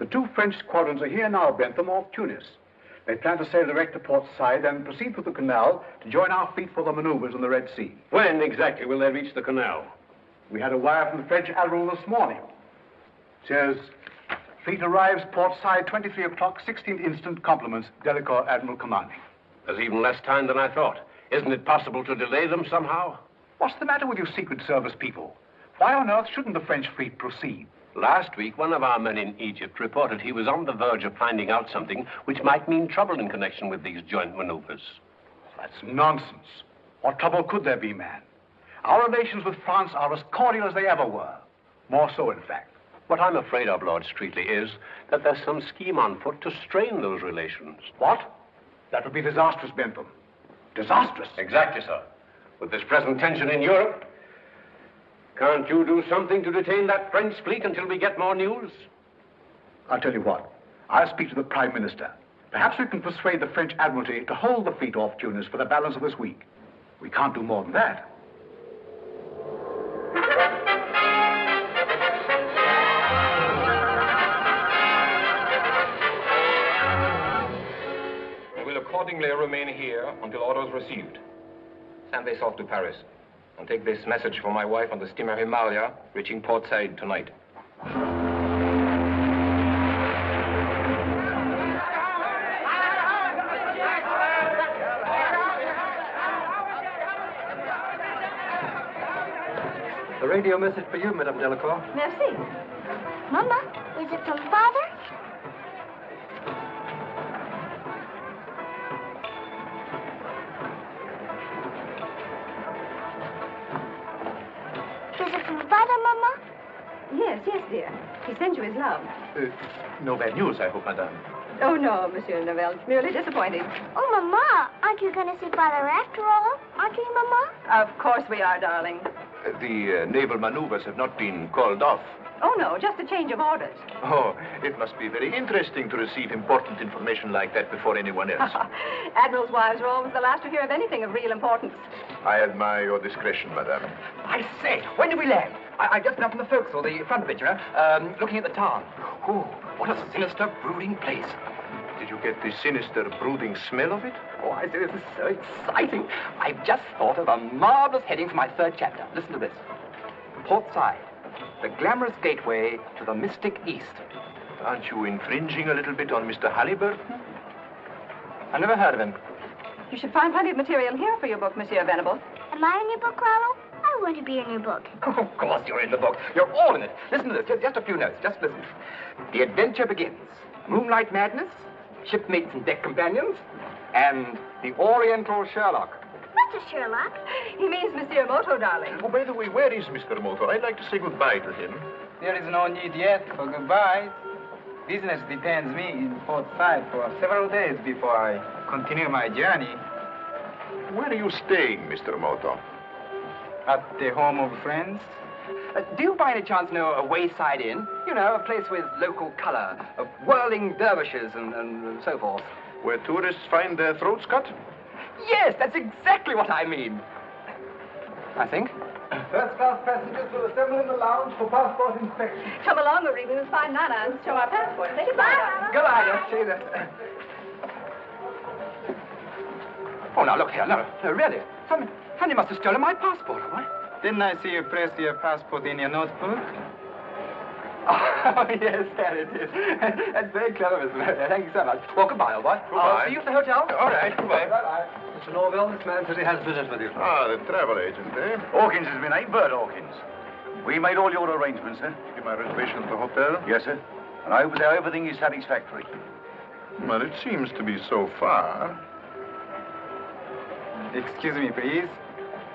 The 2 French squadrons are here now, Bentham, off Tunis. They plan to sail direct to Port Said and proceed through the canal to join our fleet for the maneuvers in the Red Sea. When exactly will they reach the canal? We had a wire from the French admiral this morning. It says, fleet arrives Port Said 23 o'clock, 16th instant, compliments, Delacour Admiral Commanding. There's even less time than I thought. Isn't it possible to delay them somehow? What's the matter with you Secret Service people? Why on earth shouldn't the French fleet proceed? Last week, one of our men in Egypt reported he was on the verge of finding out something which might mean trouble in connection with these joint maneuvers. That's nonsense. What trouble could there be, man? Our relations with France are as cordial as they ever were. More so, in fact. What I'm afraid of, Lord Streatley, is that there's some scheme on foot to strain those relations. What? That would be disastrous, Bentham. Disastrous? Exactly, sir. With this present tension in Europe, can't you do something to detain that French fleet until we get more news? I'll tell you what. I'll speak to the Prime Minister. Perhaps we can persuade the French Admiralty to hold the fleet off Tunis for the balance of this week. We can't do more than that. I will accordingly remain here until orders received. Send this off to Paris. And take this message for my wife on the steamer Himalaya, reaching Port Said tonight. A radio message for you, Madame Delacour. Merci. Mama, is it from Father? Is it from Father, Mama? Yes, dear. He sends you his love. No bad news, I hope, Madame. Oh, no, Monsieur Novell. Merely disappointing. Oh, Mama, aren't you going to see Father after all? Aren't you, Mama? Of course we are, darling. The naval maneuvers have not been called off. Oh, no, just a change of orders. Oh, it must be very interesting to receive important information like that before anyone else. Admirals' wives are always the last to hear of anything of real importance. I admire your discretion, madame. I say, when did we land? I just been up in the forecastle, the front of it, you know, looking at the town. Oh, what a sinister, brooding place. Did you get the sinister, brooding smell of it? Oh, I say, this is so exciting. I've just thought of a marvelous heading for my 3rd chapter. Listen to this. Port Said, the glamorous gateway to the mystic East. Aren't you infringing a little bit on Mr. Halliburton? I never heard of him. You should find plenty of material here for your book, Monsieur Venable. Am I in your book, Rollo? I want to be in your book. Oh, of course you're in the book. You're all in it. Listen to this. Just a few notes. Just listen. The adventure begins. Moonlight madness, shipmates and deck companions, and the Oriental Sherlock. What's a Sherlock? He means Monsieur Moto, darling. Oh, by the way, where is Mr. Moto? I'd like to say goodbye to him. There is no need yet for goodbyes. Business detains me in Port Said for several days before I continue my journey. Where are you staying, Mr. Moto? At the home of friends. Do you by any chance know a wayside inn? You know, a place with local color, whirling dervishes and so forth. Where tourists find their throats cut? Yes, that's exactly what I mean. I think. First-class passengers will assemble in the lounge for passport inspection. Come along, we're even find Nana and show our passports. Say goodbye, Nana. Goodbye, yes, see that. Oh, now, look here. No, really. Somebody must have stolen my passport, all right? Didn't I see you press your passport in your notebook? Oh, yes, there it is. That's very clever, Mr. Murray. Thank you so much. Well, goodbye, old boy. Goodbye. I'll see you at the hotel. All right, goodbye. Bye-bye. Mr. Norville, this man says he has business with you. Ah, the travel agent, eh? Hawkins has been, Bert Hawkins. We made all your arrangements, sir. Give my reservation at the hotel? Yes, sir. And I hope that everything is satisfactory. Well, it seems to be so far. Excuse me, please.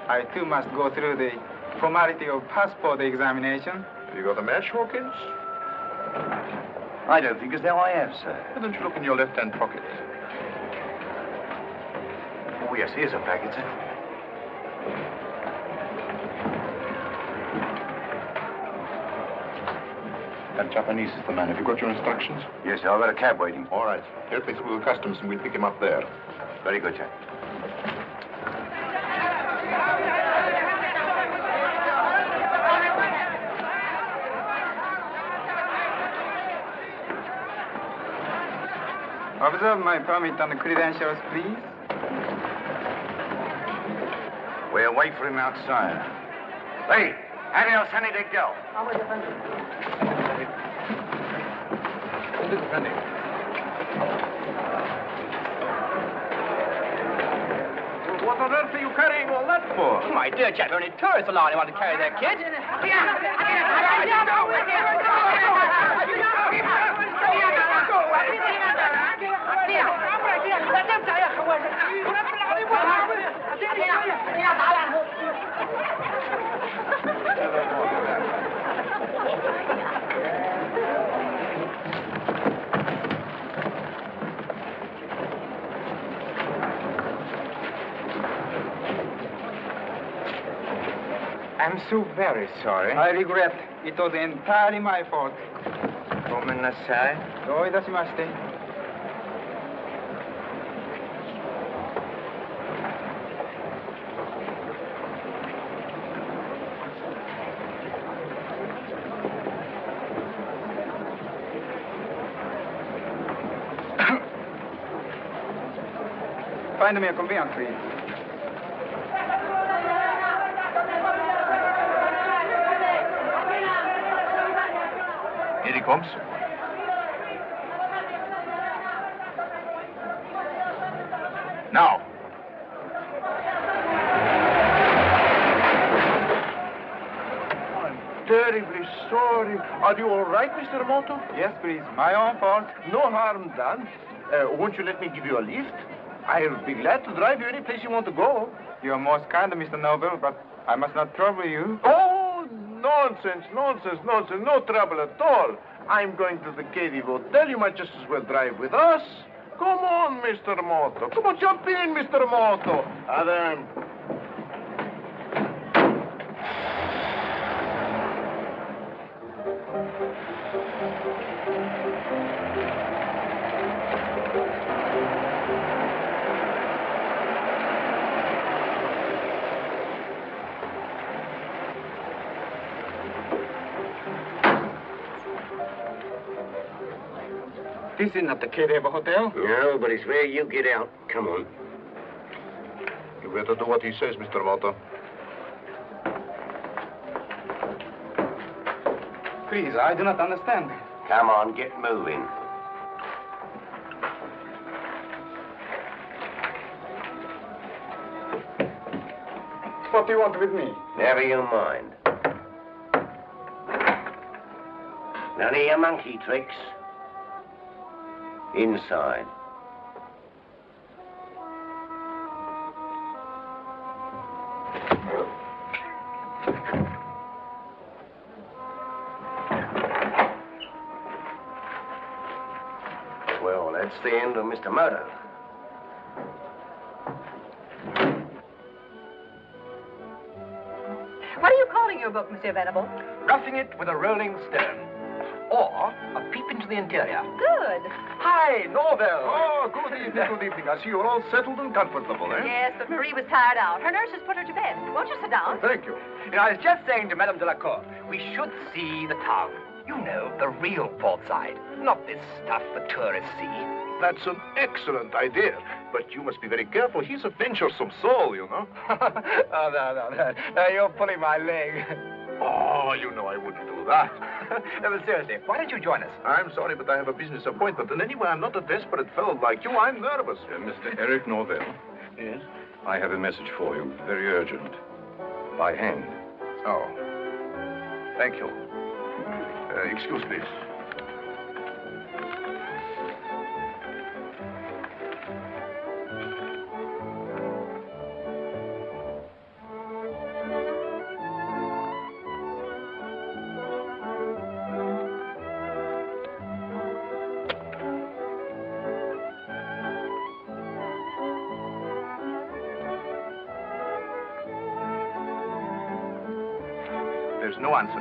I, too, must go through the formality of passport examination. Have you got a match, Hawkins? I don't think as though I have, sir. Why don't you look in your left-hand pocket? Oh, yes, here's a packet, sir. That Japanese is the man. Have you got your instructions? Yes, sir. I've got a cab waiting. All right. Help me through the customs and we'll pick him up there. Very good, sir. Observe my permit and credentials, please. We'll wait for him outside. Hey, adios, Sonny de Go. What on earth are you carrying all that for? My dear chap, only tourists allowed anyone to carry their kids. I'm so very sorry. I regret. It was entirely my fault. ごめんなさい。どういたしまして。Find me a conveyance, please. Here he comes. Now. I'm terribly sorry. Are you all right, Mr. Moto? Yes, please. My own fault. No harm done. Won't you let me give you a lift? I'll be glad to drive you any place you want to go. You're most kind, Mr. Noble, but I must not trouble you. Oh, nonsense, nonsense, nonsense. No trouble at all. I'm going to the KV Hotel. You might just as well drive with us. Come on, Mr. Moto. Come on, jump in, Mr. Moto. Adam. This is not the Carradine Hotel. No, but it's where you get out. Come on. You better do what he says, Mr. Moto. Please, I do not understand. Come on, get moving. What do you want with me? Never you mind. None of your monkey tricks. Inside. Well, that's the end of Mr. Moto. What are you calling your book, Monsieur Venable? Roughing It with a Rolling Stone. Or A Peep into the Interior. Good. Hi, Norville. Oh, good evening, good evening. I see you're all settled and comfortable, eh? Yes, but Marie was tired out. Her nurse has put her to bed. Won't you sit down? Thank you. You know, I was just saying to Madame Delacour, we should see the town. You know, the real port side. Not this stuff the tourists see. That's an excellent idea. But you must be very careful. He's a venturesome soul, you know. Oh, no, you're pulling my leg. Oh, you know I wouldn't do that. No, but seriously, why don't you join us? I'm sorry, but I have a business appointment. And anyway, I'm not a desperate fellow like you. I'm nervous. Mr. Eric Norville. Yes? I have a message for you. Very urgent. By hand. Oh. Thank you. Excuse, please. There's no answer.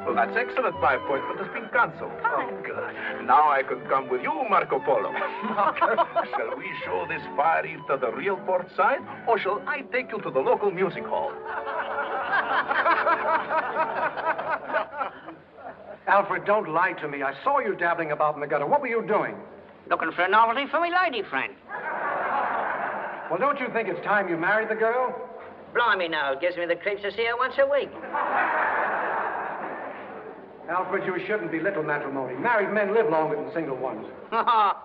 Well, that's excellent. My appointment has been cancelled. Oh, good. Now I can come with you, Marco Polo. Shall we show this fire eve to the real port side, or shall I take you to the local music hall? Alfred, don't lie to me. I saw you dabbling about in the gutter. What were you doing? Looking for a novelty for me lady friend. Well, don't you think it's time you married the girl? Blimey now, it gives me the creeps to see her once a week. Alfred, you shouldn't belittle matrimony. Married men live longer than single ones.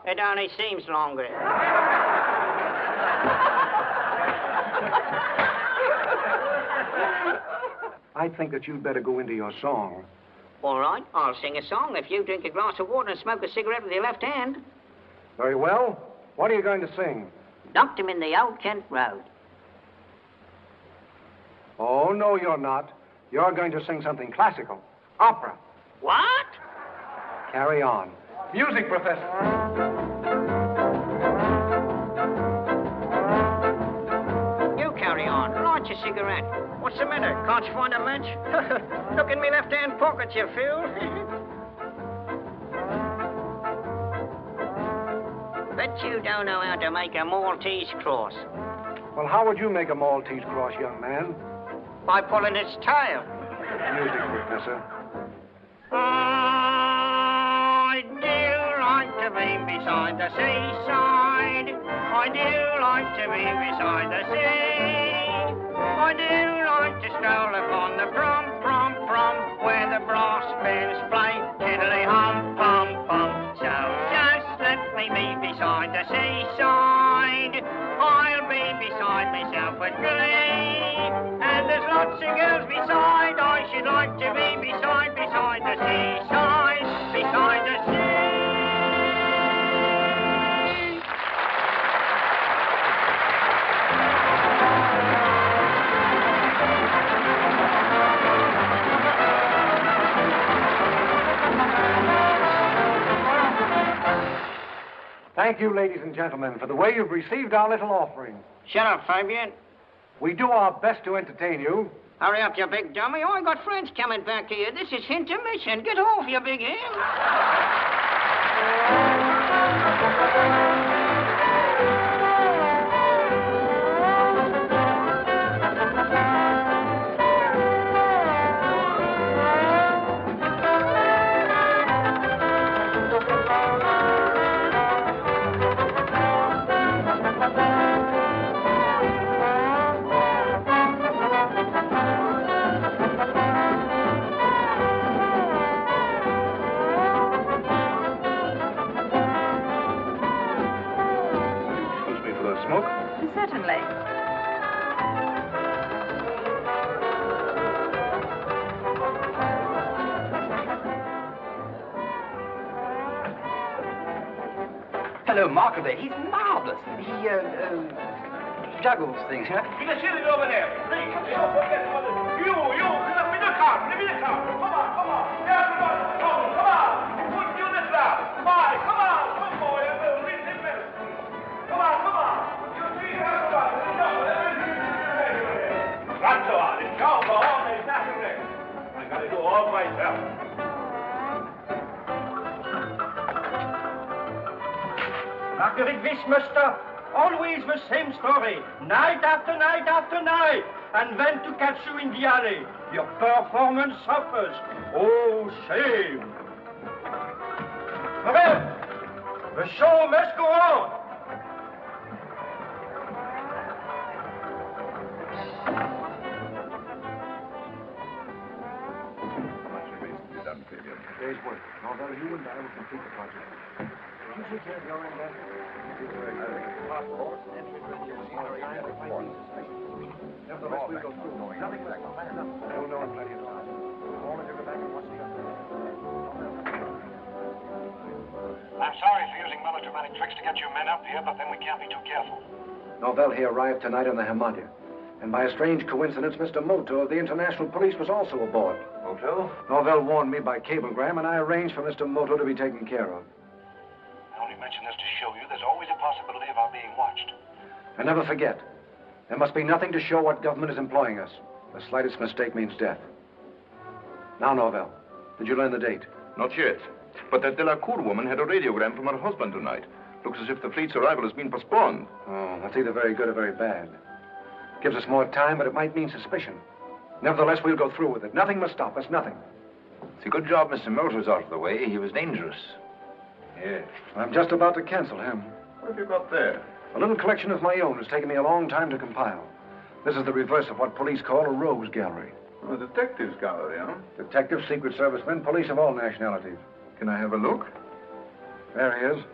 It only seems longer. I think that you'd better go into your song. All right, I'll sing a song if you drink a glass of water and smoke a cigarette with your left hand. Very well. What are you going to sing? Dumped him in the old Kent Road. Oh, no, you're not. You're going to sing something classical. Opera. What? Carry on. Music, Professor. You carry on. Light your cigarette. What's the matter? Can't you find a match? Look in me left-hand pocket, you fool. Bet you don't know how to make a Maltese cross. Well, how would you make a Maltese cross, young man? By pulling its tail. Music, Professor. I do like to be beside the seaside. I do like to be beside the sea. I do like to stroll upon the prom, where the brass bands play tiddly hum, pum, pum. So just let me be beside the seaside. I'll be beside myself with glee. And there's lots of girls beside. I should like to be beside the seaside, beside the sea. Thank you, ladies and gentlemen, for the way you've received our little offering. Shut up, Fabian. We do our best to entertain you. Hurry up, you big dummy. I got friends coming back to you. This is intermission. Get off, you big hen. Certainly. Hello, Marco there. He's marvelous. He juggles things, huh? You can see it over there. Please, don't forget about it. You, get up in the car. Come on. Everybody, come on. Put you this down. Come on. Come boy. Leave him there. Come on. You see everybody. That's all. It's gone, go on. There's nothing there. I got to do all myself. Marguerite Wissmuster, always the same story, night after night after night, and then to catch you in the alley. Your performance suffers. Oh, shame. Well, the show must go on. Day's work. Although you and I will complete the project. You should take your end there. Nevertheless, we'll go through. Nothing less. You'll know in plenty of time. All of you go back and watch the other. I'm sorry for using melodramatic tricks to get your men up here, but then we can't be too careful. Norvell here arrived tonight on the Hamada. And by a strange coincidence, Mr. Moto of the International Police was also aboard. Moto? Norvell warned me by cablegram, and I arranged for Mr. Moto to be taken care of. I only mention this to show you there's always a possibility of our being watched. And never forget, there must be nothing to show what government is employing us. The slightest mistake means death. Now, Norvell, did you learn the date? Not yet. But that Delacour woman had a radiogram from her husband tonight. Looks as if the fleet's arrival has been postponed. Oh, that's either very good or very bad. Gives us more time, but it might mean suspicion. Nevertheless, we'll go through with it. Nothing must stop us, nothing. It's a good job Mr. Moto's out of the way. He was dangerous. Yes. I'm just about to cancel him. What have you got there? A little collection of my own has taken me a long time to compile. This is the reverse of what police call a rogues gallery. Oh, a detectives gallery, huh? Detectives, secret servicemen, police of all nationalities. Can I have a look? There he is.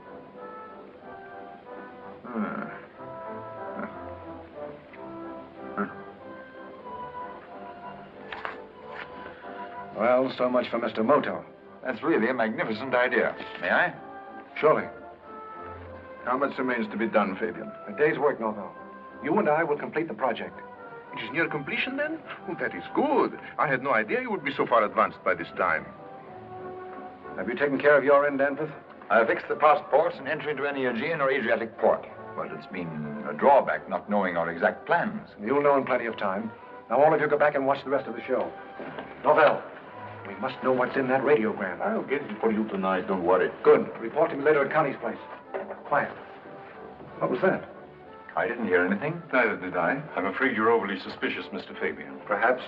Well, so much for Mr. Moto. That's really a magnificent idea. May I? Surely. How much remains to be done, Fabian? A day's work, Norvell. You and I will complete the project. It is near completion, then? Oh, that is good. I had no idea you would be so far advanced by this time. Have you taken care of your end, Danforth? I fixed the passports and entry into any Aegean or Adriatic port. But it's been a drawback not knowing our exact plans. You'll know in plenty of time. Now, all of you go back and watch the rest of the show. Norvell, we must know what's in that radiogram. I'll get it for you tonight, don't worry. Good. Report to me later at Connie's place. Quiet. What was that? I didn't hear anything. Neither did I. I'm afraid you're overly suspicious, Mr. Fabian. Perhaps.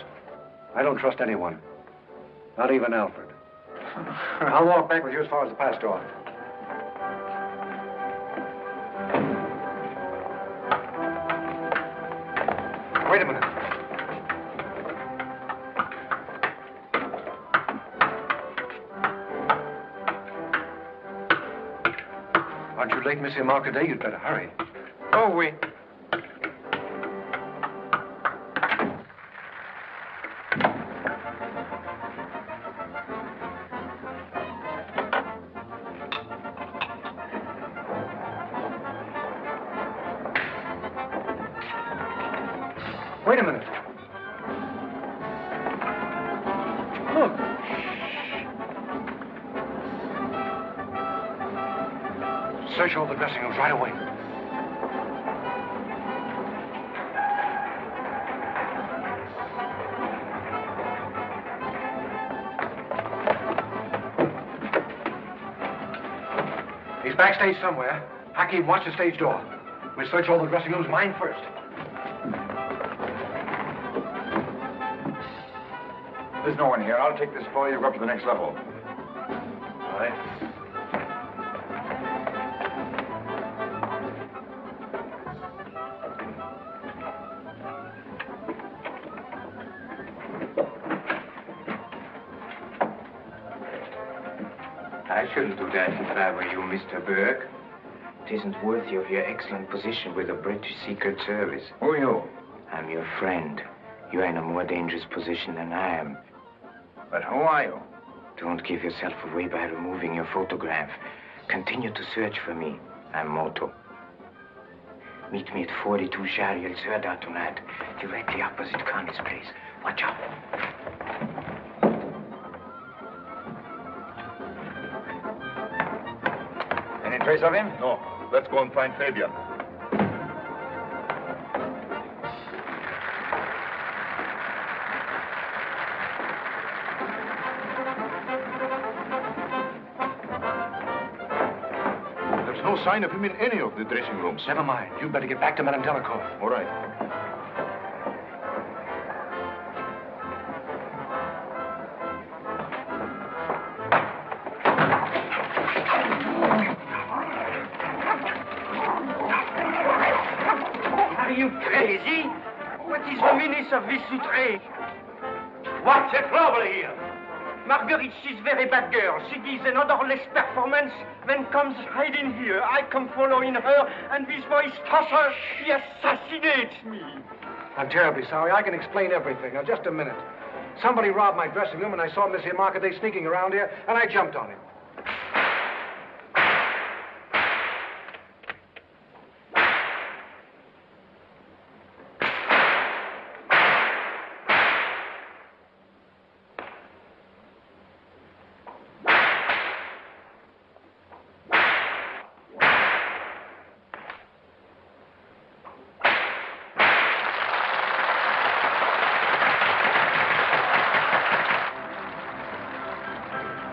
I don't trust anyone. Not even Alfred. I'll walk back with you as far as the pass door. Wait a minute. Aren't you late, Monsieur Marcadet? You'd better hurry. Oh, wait. Wait a minute. Look. Search all the dressing rooms right away. He's backstage somewhere. Hakeem, watch the stage door. We'll search all the dressing rooms, mine first. There's no one here. I'll take this for you. Go up to the next level. All right. I shouldn't do that if I were you, Mr. Burke. It isn't worthy of your excellent position with the British Secret Service. Who are you? I'm your friend. You're in a more dangerous position than I am. But who are you? Don't give yourself away by removing your photograph. Continue to search for me. I'm Moto. Meet me at 42 Chariot-Zerda tonight, directly opposite Connie's place. Watch out. Any trace of him? No. Let's go and find Fabian. There's no sign of him in any of the dressing rooms. Never mind. You better get back to Madame Delacour. All right. Are you crazy? What is the meaning of this outrage? What's the trouble here? Marguerite, she's very bad girl. She gives an odorless performance, then comes hiding here. I come following her, and this voice tosser, he assassinates me. I'm terribly sorry. I can explain everything. Now, just a minute. Somebody robbed my dressing room, and I saw Monsieur Marcadet sneaking around here, and I jumped on him.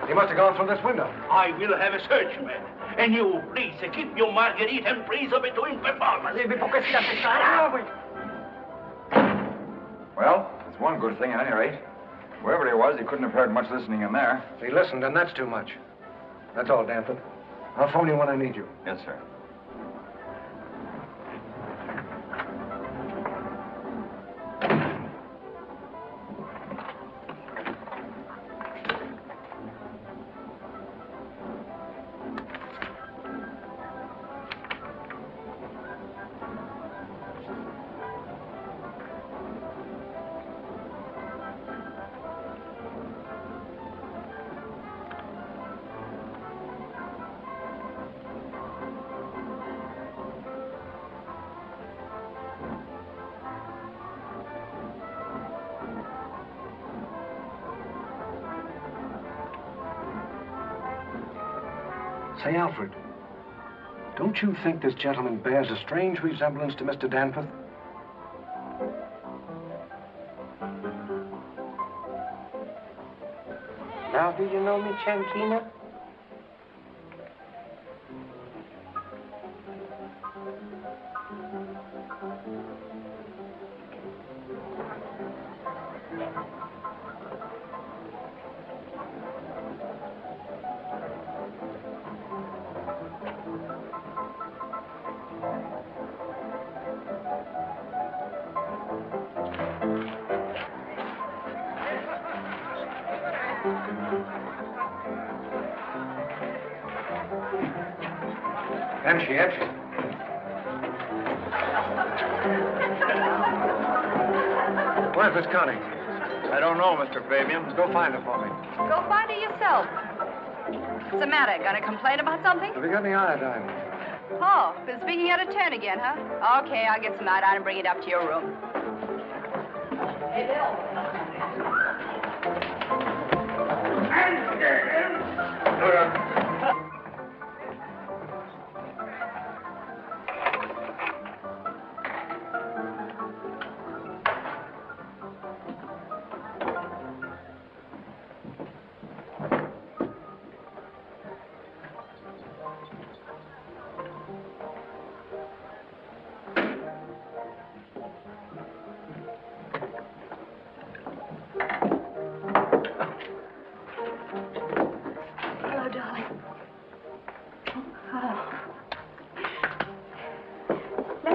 He must have gone through this window. I will have a search, man. And you, please, keep your Marguerite and praise of between performance. Well, there's one good thing at any rate. Wherever he was, was, he couldn't have heard much listening in there. He listened, and that's too much. That's all, Danford. I'll phone you when I need you. Yes, sir. Say, Alfred, don't you think this gentleman bears a strange resemblance to Mr. Danforth? Now, do you know me, Chankina? Empty. Where's Miss Connie? I don't know, Mr. Fabian. Go find her for me. Go find her yourself. What's the matter? Gonna complain about something? Have you got any iodine? Oh, been speaking out of turn again, huh? Okay, I'll get some iodine and bring it up to your room. Hey, Bill.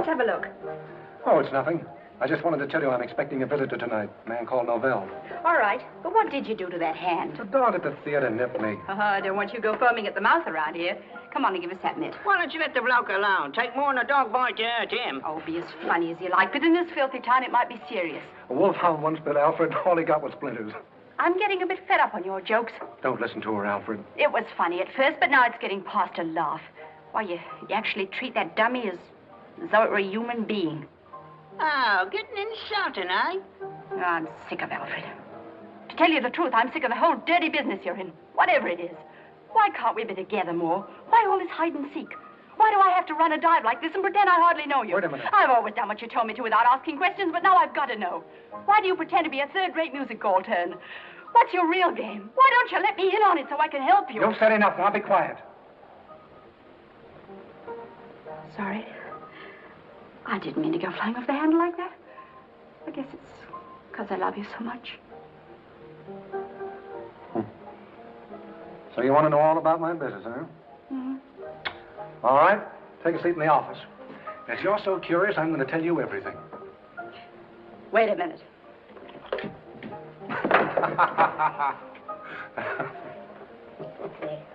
Have a look. Oh, it's nothing. I just wanted to tell you I'm expecting a visitor tonight. A man called Novell. All right. But what did you do to that hand? The dog at the theater nipped me. I don't want you to go foaming at the mouth around here. Come on and give us that mitt. Why don't you let the bloke alone? Take more than a dog bite to hurt him. Oh, be as funny as you like, but in this filthy town it might be serious. A wolfhound once bit Alfred. All he got was splinters. I'm getting a bit fed up on your jokes. Don't listen to her, Alfred. It was funny at first, but now it's getting past a laugh. Why, you actually treat that dummy as though it were a human being. Oh, getting insulting, eh? Oh, I'm sick of Alfred. To tell you the truth, I'm sick of the whole dirty business you're in, whatever it is. Why can't we be together more? Why all this hide and seek? Why do I have to run a dive like this and pretend I hardly know you? Wait a minute. I've always done what you told me to without asking questions, but now I've got to know. Why do you pretend to be a third-rate music hall turn? What's your real game? Why don't you let me in on it so I can help you? You've said enough. Now be quiet. Sorry. I didn't mean to go flying off the handle like that. I guess it's because I love you so much. So you want to know all about my business, huh? Mm-hmm. All right. Take a seat in the office. If you're so curious, I'm going to tell you everything. Wait a minute.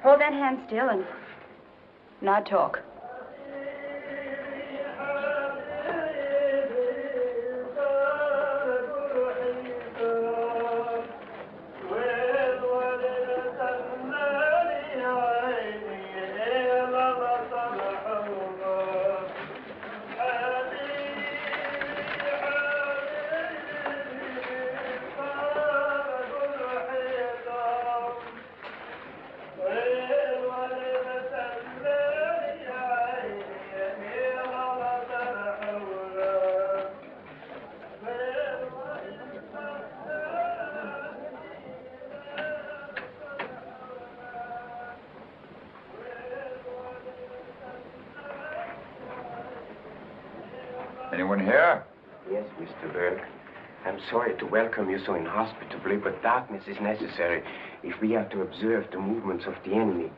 Hold that hand still and now talk. Anyone here? Yes, Mr. Burke. I'm sorry to welcome you so inhospitably, but darkness is necessary if we are to observe the movements of the enemy.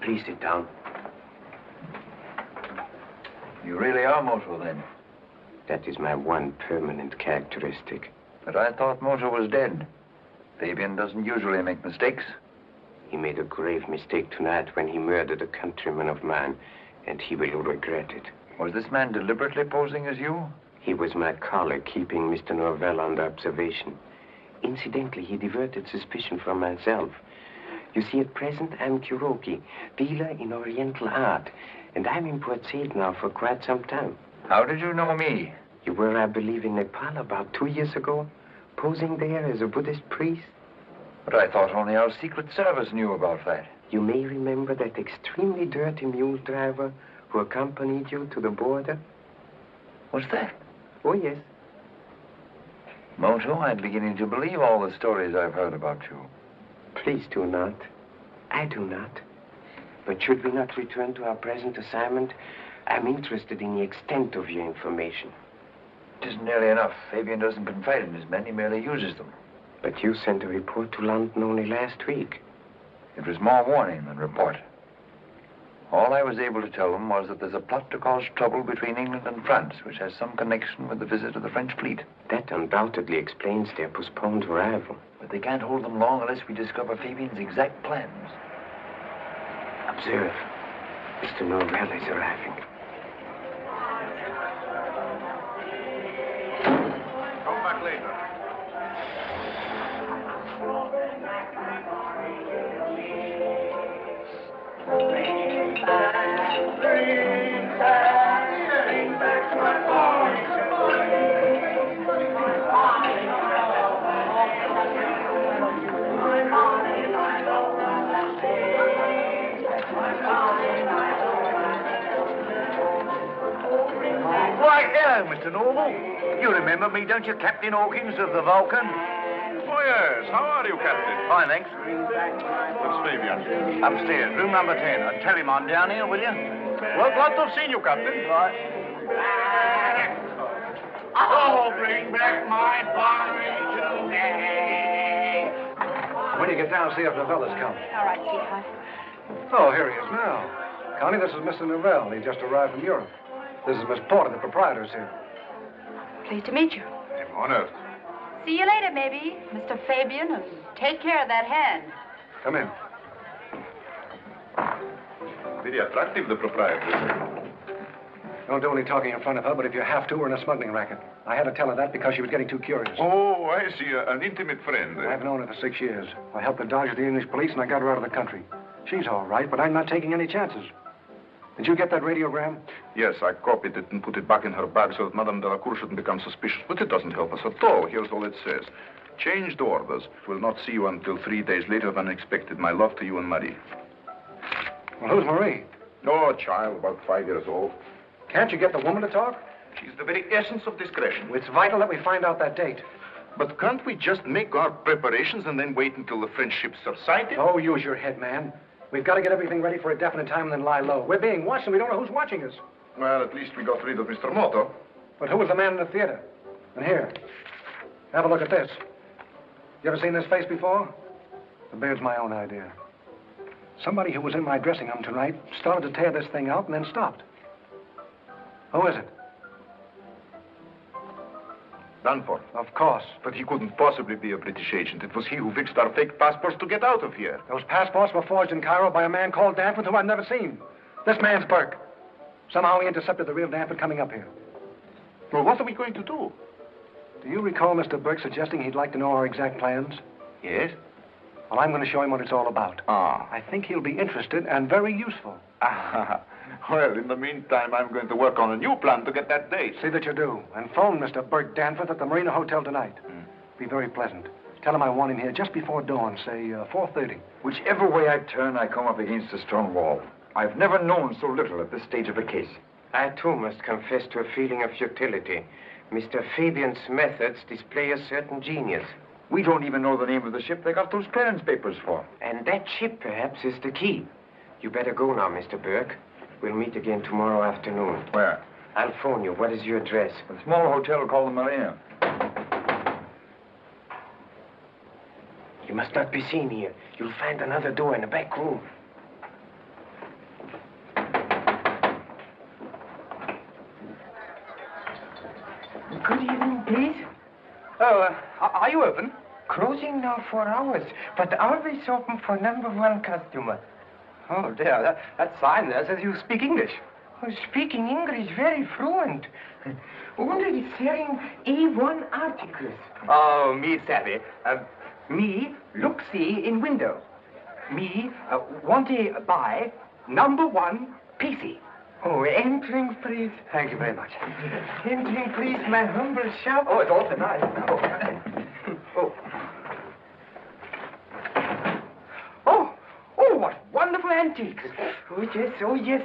Please sit down. You really are Moto, then? That is my one permanent characteristic. But I thought Moto was dead. Fabian doesn't usually make mistakes. He made a grave mistake tonight when he murdered a countryman of mine, and he will regret it. Was this man deliberately posing as you? He was my colleague, keeping Mr. Norvell under observation. Incidentally, he diverted suspicion from myself. You see, at present, I'm Kuroki, dealer in Oriental art, and I'm in Port Said now for quite some time. How did you know me? You were, I believe, in Nepal about 2 years ago, posing there as a Buddhist priest. But I thought only our Secret Service knew about that. You may remember that extremely dirty mule driver who accompanied you to the border? What's that? Oh, yes. Moto, I'm beginning to believe all the stories I've heard about you. Please do not. I do not. But should we not return to our present assignment, I'm interested in the extent of your information. It isn't nearly enough. Fabian doesn't confide in his men, he merely uses them. But you sent a report to London only last week. It was more warning than report. All I was able to tell them was that there's a plot to cause trouble between England and France, which has some connection with the visit of the French fleet. That undoubtedly explains their postponed arrival. But they can't hold them long unless we discover Fabian's exact plans. Observe. Mr. Norvell is arriving. Come back later. Why, hello, Mr. Norval. You remember me, don't you, Captain Hawkins of the Vulcan? Oh, yes. How are you, Captain? Fine, thanks. Where's Fabian? Upstairs, room number 10. Tell him I'm down here, will you? Well, glad to have seen you, Captain. Right. Oh, bring back my bonnet today. When you get down, see if Novella's come. All right, sweetheart. Oh, here he is now. Connie, this is Mr. Novell. He just arrived from Europe. This is Miss Porter, the proprietor's here. Pleased to meet you. I'm honored. See you later, maybe, Mr. Fabian, and take care of that hand. Come in. Very attractive, the proprietor. Don't do any talking in front of her, but if you have to, we're in a smuggling racket. I had to tell her that because she was getting too curious. Oh, I see. An intimate friend. I've known her for 6 years. I helped her dodge the English police, and I got her out of the country. She's all right, but I'm not taking any chances. Did you get that radiogram? Yes, I copied it and put it back in her bag so that Madame Delacour shouldn't become suspicious. But it doesn't help us at all. Here's all it says. Changed orders. Will not see you until 3 days later than expected. My love to you and Marie. Well, who's Marie? Oh, a child, about 5 years old. Can't you get the woman to talk? She's the very essence of discretion. It's vital that we find out that date. But can't we just make our preparations and then wait until the French ships are sighted? Oh, use your head, man. We've got to get everything ready for a definite time and then lie low. We're being watched and we don't know who's watching us. Well, at least we got rid of Mr. Moto. But who was the man in the theater? And here, have a look at this. You ever seen this face before? The beard's my own idea. Somebody who was in my dressing room tonight started to tear this thing out and then stopped. Who is it? Danforth. Of course. But he couldn't possibly be a British agent. It was he who fixed our fake passports to get out of here. Those passports were forged in Cairo by a man called Danforth who I've never seen. This man's Burke. Somehow he intercepted the real Danforth coming up here. Well, what are we going to do? Do you recall Mr. Burke suggesting he'd like to know our exact plans? Yes. Well, I'm going to show him what it's all about. Ah. I think he'll be interested and very useful. Ah. Well, in the meantime, I'm going to work on a new plan to get that date. See that you do. And phone Mr. Burke Danforth at the Marina Hotel tonight. Be very pleasant. Tell him I want him here just before dawn, say 4:30. Whichever way I turn, I come up against a stone wall. I've never known so little at this stage of a case. I, too, must confess to a feeling of futility. Mr. Fabian's methods display a certain genius. We don't even know the name of the ship they got those clearance papers for. And that ship, perhaps, is the key. You better go now, Mr. Burke. We'll meet again tomorrow afternoon. Where? I'll phone you. What is your address? A small hotel called the Marina. You must not be seen here. You'll find another door in the back room. Good evening, please. Oh, are you open? Closing now for hours, but always open for #1 customer. Oh, dear, that sign there says you speak English. Oh, speaking English very fluent. Only selling A1 articles. Oh, me savvy. Me look see in window. Me want to buy #1 PC. Oh, entering, please. Thank you very much. Entering, please, my humble shop. Oh, it's also nice. Oh, what wonderful antiques. Oh, yes.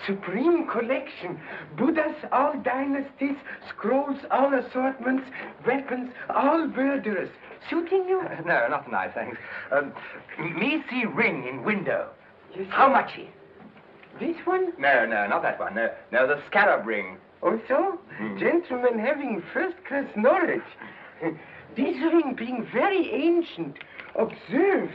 Supreme collection. Buddhas, all dynasties, scrolls, all assortments, weapons, all murderers. Suiting you? No, not tonight, thanks. Me see ring in window. Yes, how much he? This one? No, not that one. No, the scarab ring. Oh, so? Gentlemen having first-class knowledge. This ring being very ancient. Observe.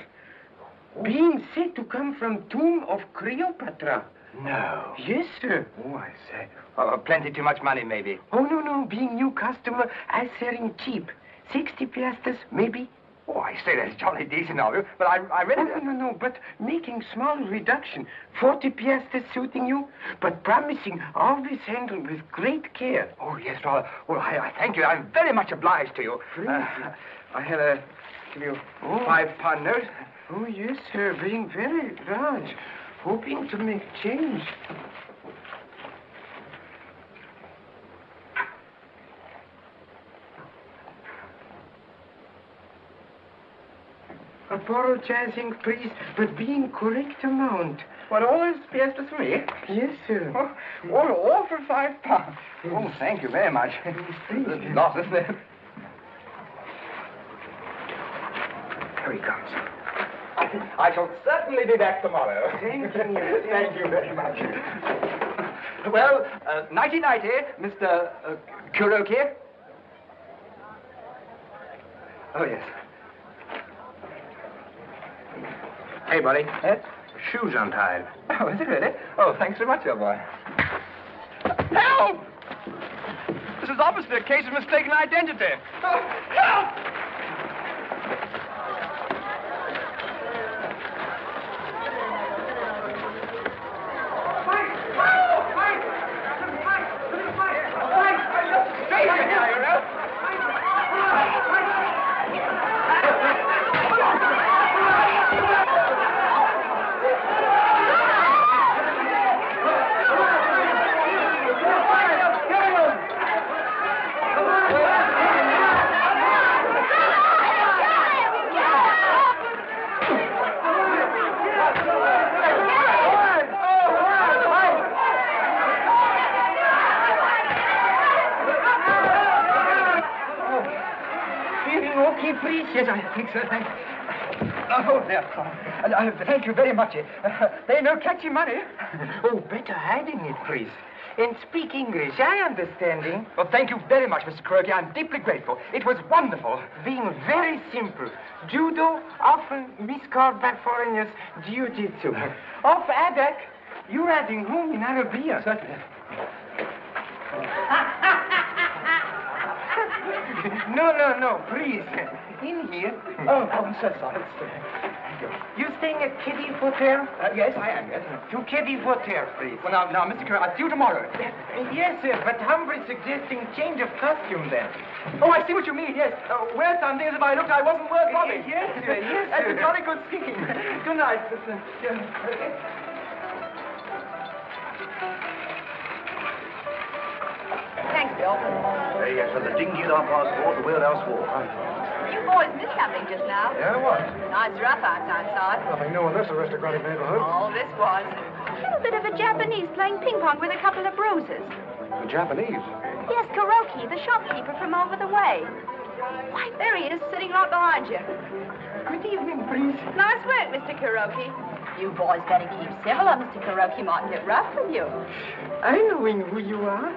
Being said to come from tomb of Cleopatra. No. Yes, sir. Oh, I say. Oh, plenty too much money, maybe. Oh, no. Being new customer, I selling cheap. 60 piastres, maybe. Oh, I say that's jolly decent of you, but I really... Oh, no, but making small reduction. 40 piastres suiting you, but promising always handled with great care. Oh, yes, well, I thank you. I'm very much obliged to you. I have give you £5 note. Oh, yes, sir, being very large. Hoping to make change. Apologizing, please, but being correct amount. What, all those piastres for me? Yes, sir. All for £5. Oh, thank you very much. It's lost, isn't it? Here he comes. I shall certainly be back tomorrow. Thank you. Thank you very much. Well, nighty-nighty, Mr. Kuroki. Oh, yes. Hey, buddy. Shoes untied. Oh, is it really? Oh, thanks very much, old boy. Help! This is obviously a case of mistaken identity. Oh, help! Yes, I think so. Thank you. Oh, there. Thank you very much. They no catchy money. Oh, better hiding it, please. And speak English. I understanding. Well, thank you very much, Mr. Kuroki. I'm deeply grateful. It was wonderful. Being very simple. Judo, often miscalled by foreigners, jiu-jitsu. Of Adak, you riding home in Arabia. Certainly. No, please. In here. Oh, I'm so sorry. You staying at Kedif Hotel? Yes, I am, yes. To Kedif Hotel, please. Well, now, Mr. Kuroki, I'll see you tomorrow. Yes, sir, but humbly suggesting change of costume then. Oh, I see what you mean, yes. Wear something as if I looked I wasn't worth robbing. Yes, sir. That's a jolly good scheme. Good night, sister. Thanks, Bill. Yes, and the dinghy's our passport, the wheelhouse war. You boys missed something just now. Yeah, what? Nice rough outside. Nothing new in this aristocratic neighborhood. Oh, this was. A little bit of a Japanese playing ping pong with a couple of bruises. The Japanese? Yes, Kuroki, the shopkeeper from over the way. Why, there he is, sitting right behind you. Good evening, please. Nice work, Mr. Kuroki. You boys better keep civil, or Mr. Kuroki might get rough with you. I knowing who you are.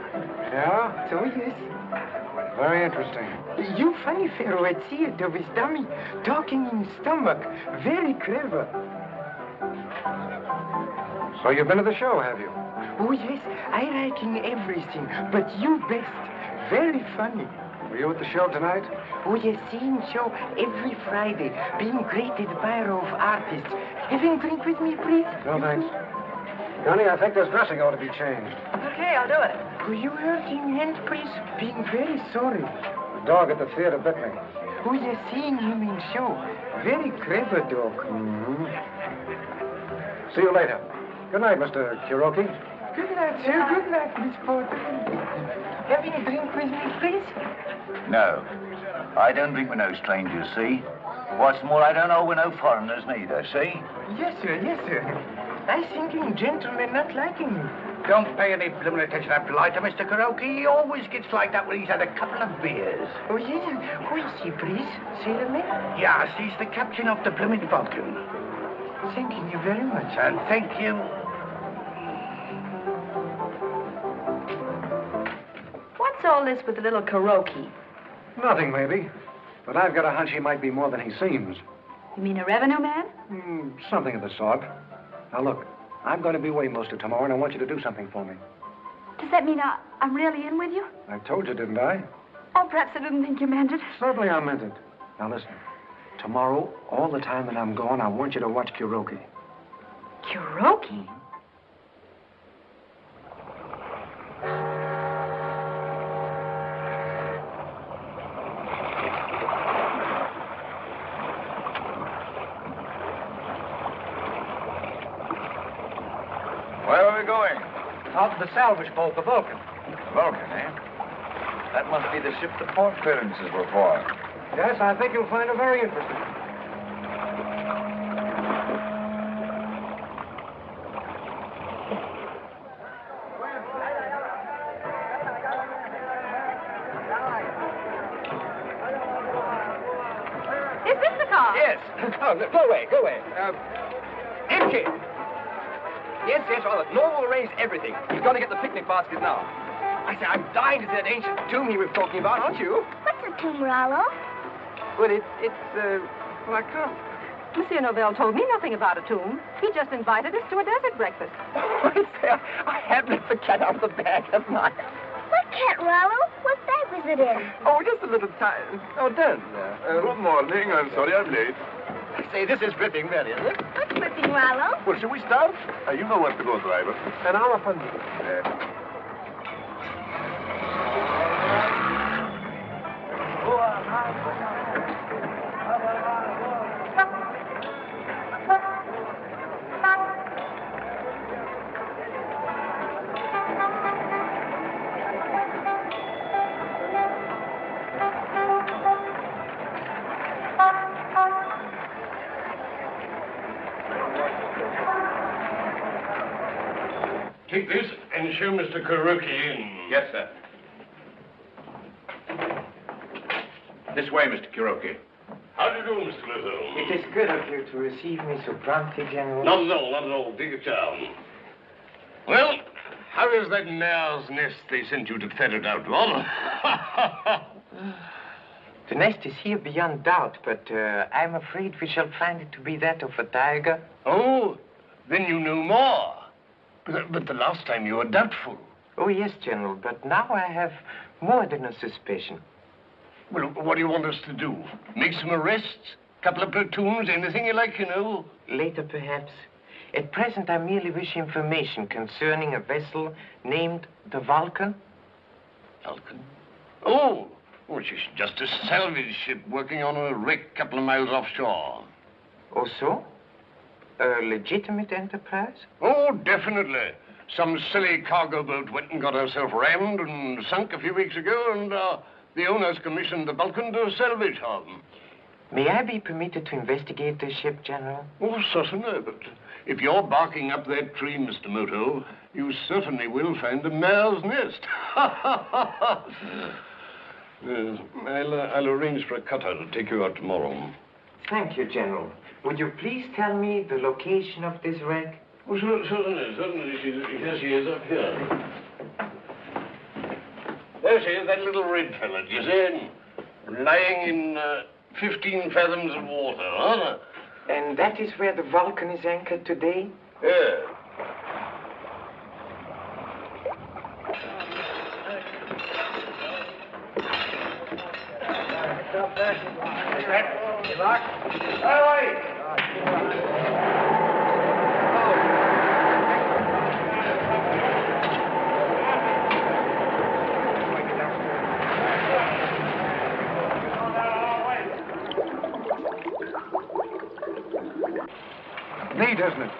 Yeah? So, yes. Very interesting. You funny fellow at theater with dummy, talking in stomach. Very clever. So you've been to the show, have you? Oh, yes, I liking everything, but you best. Very funny. Were you at the show tonight? Oh, yes, seeing show every Friday, being great admirer of artists. Having a drink with me, please? No, thanks. Johnny, I think this dressing ought to be changed. Okay, I'll do it. Were you hurting hand, please? Being very sorry. The dog at the theater bit me. Oh, yes, seeing him in show. Very clever dog. Mm-hmm. See you later. Good night, Mr. Kuroki. Good night, sir. Good night, Miss Porter. Having a drink with me, please? No. I don't drink with no strangers, see? What's more, I don't know with no foreigners neither, see? Yes, sir. Yes, sir. I thinking gentlemen not liking me. Don't pay any blooming attention to that blighter, Mr. Kuroki. He always gets like that when he's had a couple of beers. Oh, yes? Who is he, please? Sailorman? Yes, he's the captain of the blooming Vulcan. Thanking you very much. And thank you. What's all this with the little Kuroki? Nothing, maybe. But I've got a hunch he might be more than he seems. You mean a revenue man? Something of the sort. Now, look, I'm going to be away most of tomorrow, and I want you to do something for me. Does that mean I'm really in with you? I told you, didn't I? Oh, perhaps I didn't think you meant it. Certainly I meant it. Now, listen. Tomorrow, all the time that I'm gone, I want you to watch Kuroki. Kuroki? Where are we going? Out to the salvage boat, the Vulcan. The Vulcan, eh? That must be the ship the port clearances were for. Yes, I think you'll find her very interesting. Is this the car? Yes. Oh, no, go away, go away. Empty. Yes, well, Norm will arrange everything. He's going to get the picnic basket now. I say, I'm dying to see that ancient tomb he was talking about, aren't you? What's a tomb, Rollo? Well, well, I can't. Monsieur Novell told me nothing about a tomb. He just invited us to a desert breakfast. I have let the cat out of the bag, haven't I? What cat, Rollo? What bag was it in? Oh, just a little time. Oh, don't. Good morning. I'm sorry I'm late. Say, this is ripping, really, isn't it? What's ripping, Rollo? Well, shall we start? You know where to go, driver. An hour from Take this and show Mr. Kuroki in. Yes, sir. This way, Mr. Kuroki. How do you do, Mr. Lizzo? It is good of you to receive me so promptly, General. Not at all, not at all. Take your time. Well, how is that mare's nest they sent you to ferret out, Lord? The nest is here beyond doubt, but I'm afraid we shall find it to be that of a tiger. Oh, then you know more. But the last time you were doubtful. Oh, yes, General, but now I have more than a suspicion. Well, what do you want us to do? Make some arrests? Couple of platoons? Anything you like, you know? Later, perhaps. At present, I merely wish information concerning a vessel named the Vulcan. Vulcan? Oh, which is just a salvage ship working on a wreck a couple of miles offshore. Oh, so? A legitimate enterprise? Oh, definitely. Some silly cargo boat went and got herself rammed and sunk a few weeks ago, and the owners commissioned the Vulcan to salvage her. May I be permitted to investigate this ship, General? Oh, certainly, but if you're barking up that tree, Mr. Moto, you certainly will find the mare's nest. Yes, I'll arrange for a cutter to take you out tomorrow. Thank you, General. Would you please tell me the location of this wreck? Oh, certainly. Here she is up here. There is that little red fella, do you see? Lying in 15 fathoms of water, huh? And that is where the Vulcan is anchored today? Yeah. Neat, isn't it?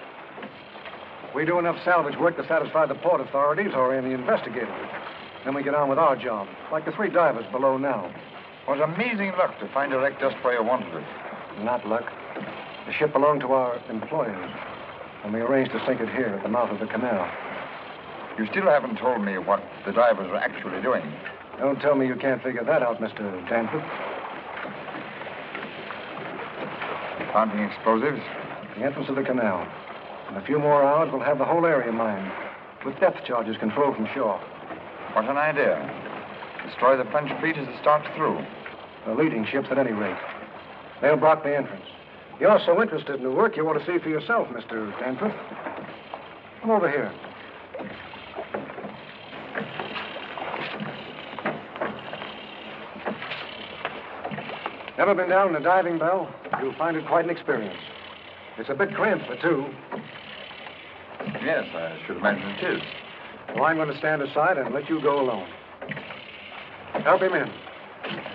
We do enough salvage work to satisfy the port authorities or any investigators. Then we get on with our job, like the 3 divers below now. It was amazing luck to find a wreck just where you wanted it. Not luck. The ship belonged to our employers, and we arranged to sink it here at the mouth of the canal. You still haven't told me what the divers are actually doing. Don't tell me you can't figure that out, Mr. Danforth. Planting explosives? At the entrance of the canal. In a few more hours, we'll have the whole area mined, with depth charges controlled from shore. What an idea. Destroy the French fleet as it starts through. The leading ships, at any rate. They'll block the entrance. You're so interested in the work, you ought to see for yourself, Mr. Danforth. Come over here. Never been down in a diving bell? You'll find it quite an experience. It's a bit cramped for 2. Yes, I should imagine it is. Well, I'm going to stand aside and let you go alone. Help him in.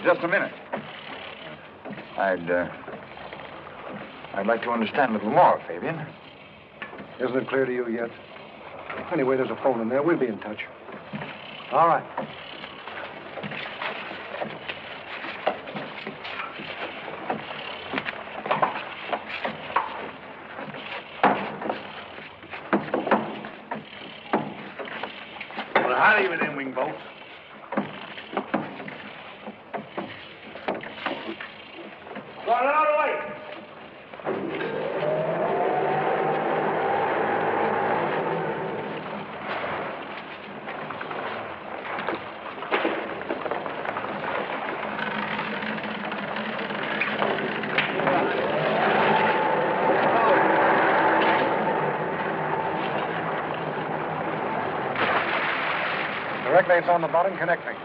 Just a minute. I'd like to understand a little more, Fabian. Isn't it clear to you yet? Anyway, there's a phone in there. We'll be in touch. All right. Well, hurry with them wing bolts. Go on another way. Direct lane's on the bottom, connecting.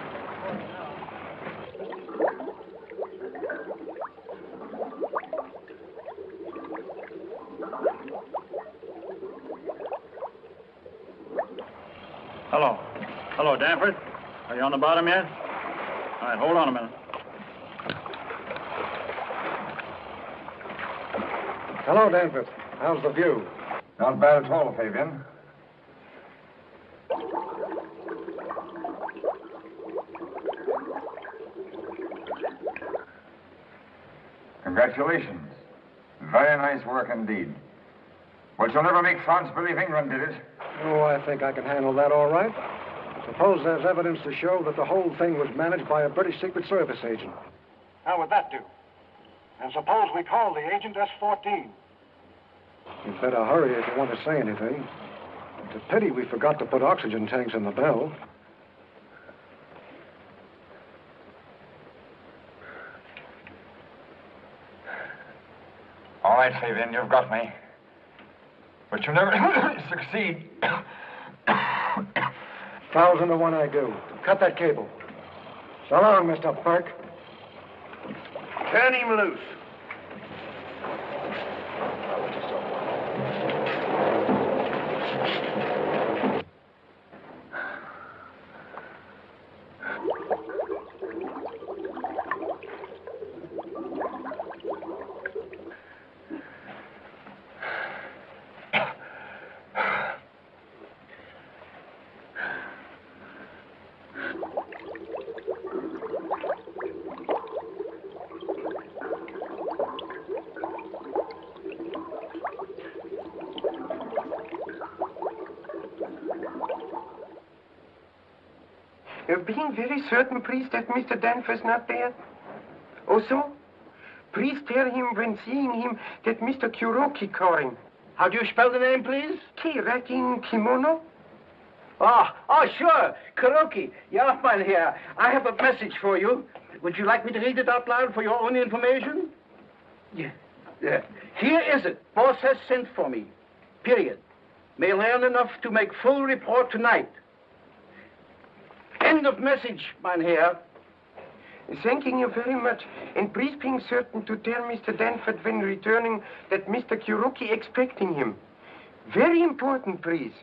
Hello. Hello, Danforth. Are you on the bottom yet? All right, hold on a minute. Hello, Danforth. How's the view? Not bad at all, Fabian. Congratulations. Very nice work indeed. But you'll never make France believe England did it. Oh, I think I can handle that all right. Suppose there's evidence to show that the whole thing was managed by a British Secret Service agent. How would that do? And suppose we call the agent S-14. You'd better hurry if you want to say anything. It's a pity we forgot to put oxygen tanks in the bell. All right, Fabian, you've got me. But you'll never succeed. 1,000 to 1 I do. Cut that cable. So long, Mr. Burke. Turn him loose. You're being very certain, please, that Mr. Danforth's not there? Also, please tell him when seeing him that Mr. Kuroki calling. How do you spell the name, please? Kirakin Kimono. Oh, sure. Kuroki, yeah, man here. I have a message for you. Would you like me to read it out loud for your own information? Yeah. Here is it. Boss has sent for me. Period. May learn enough to make full report tonight. End of message, man here. Thanking you very much. And please being certain to tell Mr. Danford when returning that Mr. Kuroki expecting him. Very important, please.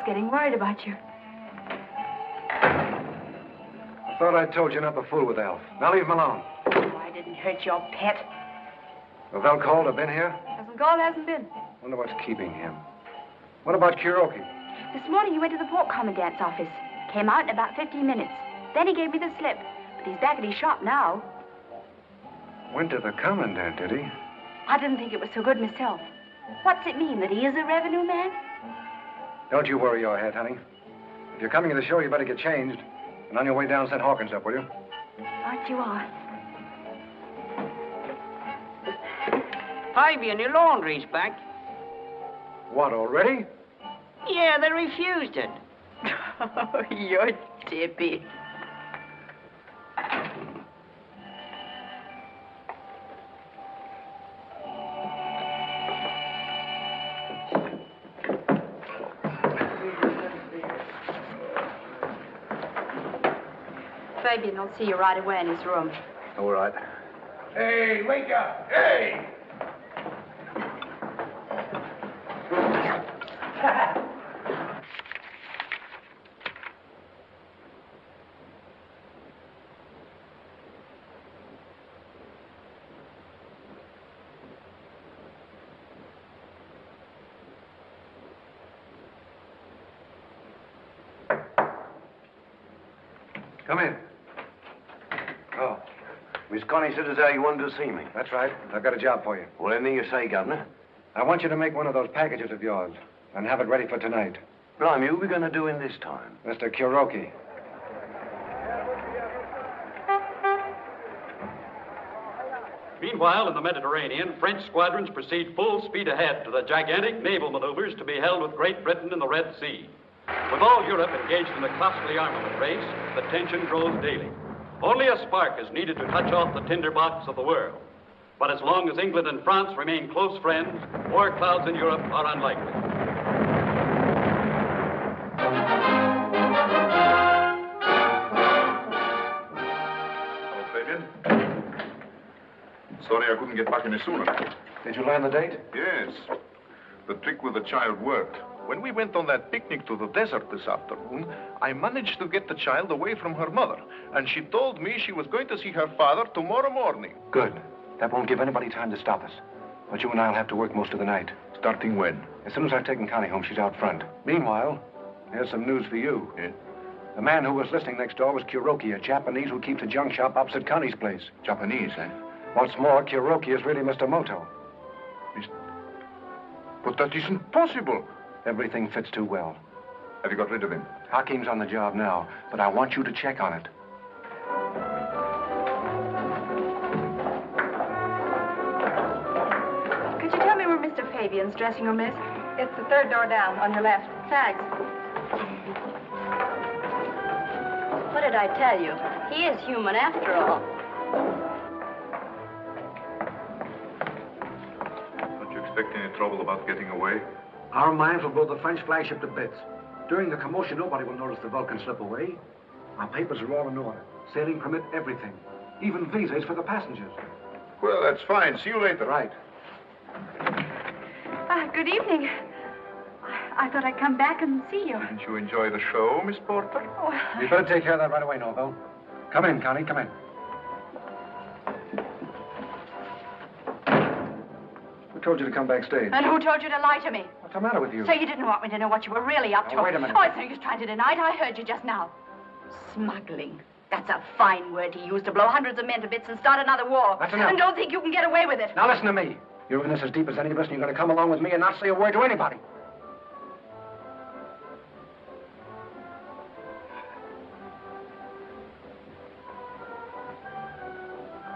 Getting worried about you. I thought I told you not to fool with Alf. Now leave him alone. Oh, I didn't hurt your pet. Well, they'll call. Have been here? Hasn't called, hasn't been. Wonder what's keeping him. What about Kuroki? This morning he went to the port commandant's office. Came out in about 15 minutes. Then he gave me the slip. But he's back at his shop now. Went to the commandant, did he? I didn't think it was so good myself. What's it mean, that he is a revenue man? Don't you worry your head, honey. If you're coming to the show, you better get changed. And on your way down, send Hawkins up, will you? Right you are. Ivy and your laundry's back. What, already? Yeah, they refused it. Oh, you're tippy. Fabian will see you right away in his room. All right. Hey, wake up! Hey! Come in. Oh. Miss Connie said as how you wanted to see me. That's right. I've got a job for you. Well, anything you say, Governor. I want you to make one of those packages of yours and have it ready for tonight. Blimey, who are we going to do in this time? Mr. Kuroki. Meanwhile, in the Mediterranean, French squadrons proceed full speed ahead to the gigantic naval maneuvers to be held with Great Britain in the Red Sea. With all Europe engaged in the costly armament race, the tension grows daily. Only a spark is needed to touch off the tinderbox of the world. But as long as England and France remain close friends, war clouds in Europe are unlikely. Hello, Fabian. Sorry I couldn't get back any sooner. Did you learn the date? Yes. The trick with the child worked. When we went on that picnic to the desert this afternoon, I managed to get the child away from her mother. And she told me she was going to see her father tomorrow morning. Good. That won't give anybody time to stop us. But you and I'll have to work most of the night. Starting when? As soon as I've taken Connie home, she's out front. Meanwhile, here's some news for you. Yeah? The man who was listening next door was Kuroki, a Japanese who keeps a junk shop opposite Connie's place. Japanese, eh? What's more, Kuroki is really Mr. Moto. But that isn't possible. Everything fits too well. Have you got rid of him? Hakim's on the job now, but I want you to check on it. Could you tell me where Mr. Fabian's dressing room is? It's the third door down, on your left. Thanks. What did I tell you? He is human after all. Don't you expect any trouble about getting away? Our mines will blow the French flagship to bits. During the commotion, nobody will notice the Vulcan slip away. Our papers are all in order. Sailing permit, everything. Even visas for the passengers. Well, that's fine. See you later. Right. Good evening. I thought I'd come back and see you. Didn't you enjoy the show, Miss Porter? Oh, You better take care of that right away, Norville. Come in, Connie, come in. Who told you to come backstage? and who told you to lie to me? What's the matter with you? So you didn't want me to know what you were really up to? Now, wait a minute. Oh, it's no use trying to deny it. I heard you just now. Smuggling. That's a fine word to use to blow hundreds of men to bits and start another war. That's enough. And don't think you can get away with it. Now listen to me. You're in this as deep as any of us, and you're going to come along with me and not say a word to anybody.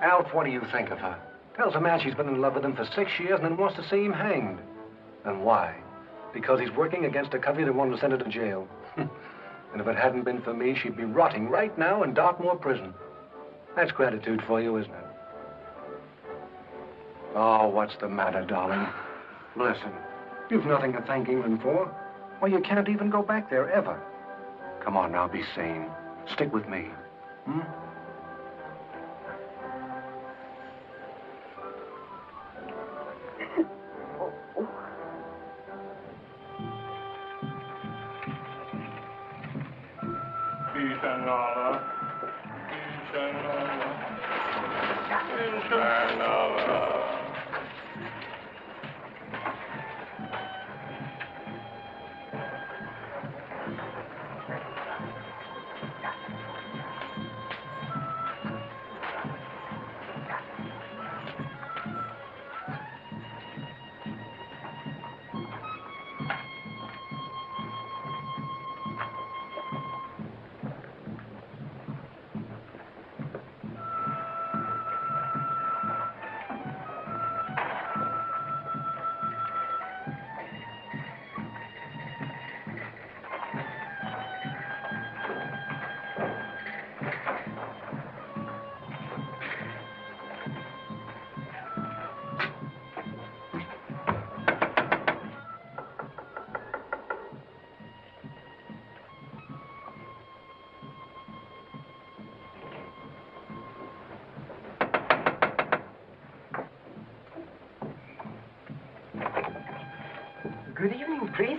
Alf, what do you think of her? Tells a man she's been in love with him for 6 years and then wants to see him hanged. And why? Because he's working against a country that wanted to send her to jail. And if it hadn't been for me, she'd be rotting right now in Dartmoor prison. That's gratitude for you, isn't it? Oh, what's the matter, darling? Listen, you've nothing to thank England for. Why, you can't even go back there, ever. Come on now, be sane. Stick with me. Hmm? Good evening, please.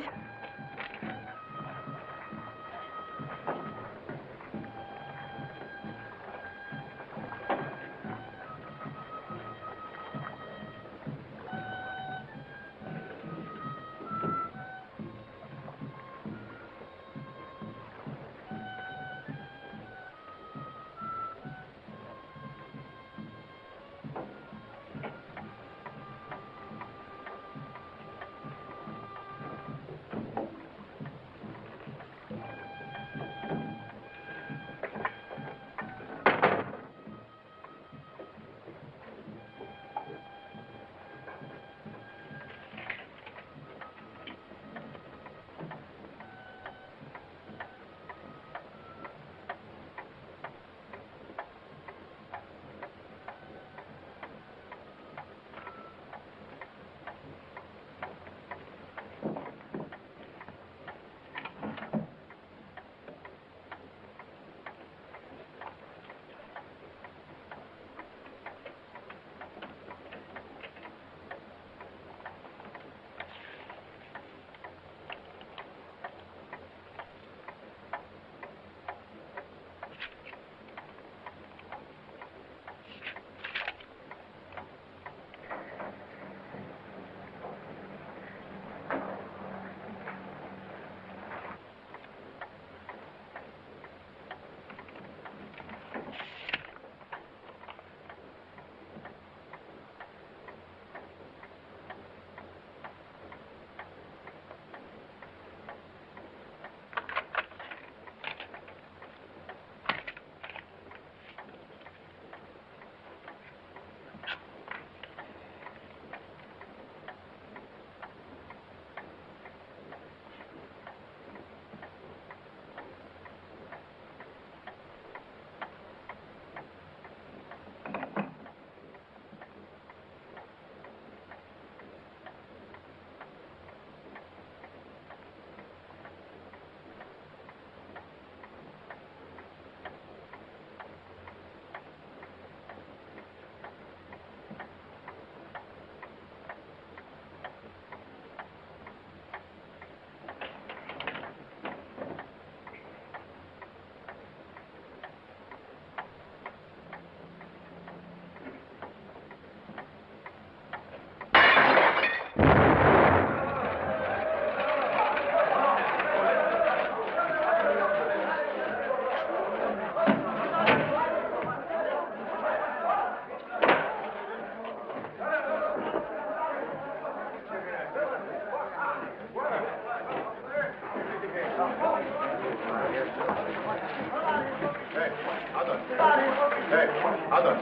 Hey, others.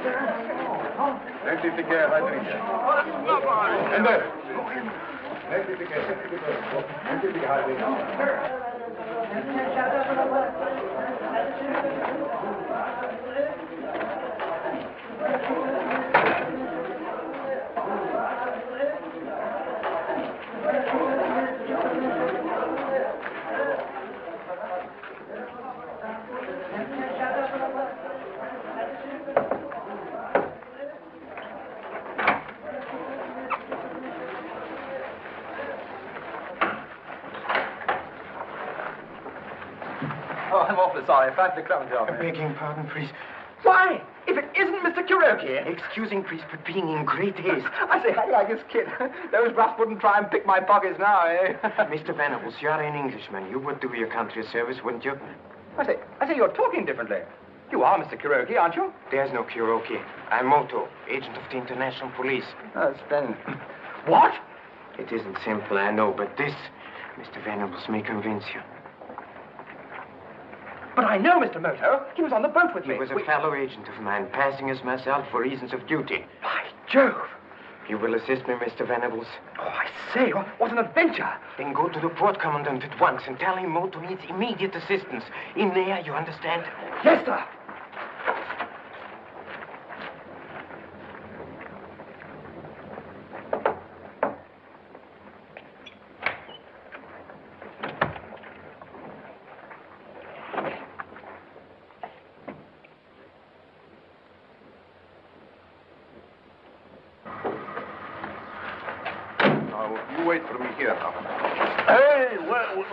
Rectifique, Rodriguez. Ender. Rectifique, rectifique, Oh, I'm awfully sorry. Back to the crumb job. Begging pardon, priest. Why? If it isn't Mr. Kuroki. Excusing, priest, but being in great haste. I say, how do you like this kid? Those roughs wouldn't try and pick my pockets now, eh? Mr. Venables, you're an Englishman. You would do your country a service, wouldn't you? I say, you're talking differently. You are Mr. Kuroki, aren't you? There's no Kuroki. I'm Moto, agent of the International Police. Oh, splendid. What? It isn't simple, I know, but this, Mr. Venables, may convince you. But I know Mr. Moto. He was on the boat with me. He was a fellow agent of mine, passing as myself for reasons of duty. By Jove! You will assist me, Mr. Venables? Oh, I say, what an adventure. Then go to the port commandant at once and tell him Moto needs immediate assistance. In there, you understand? Yes, sir. Wait for me here now. Hey, well...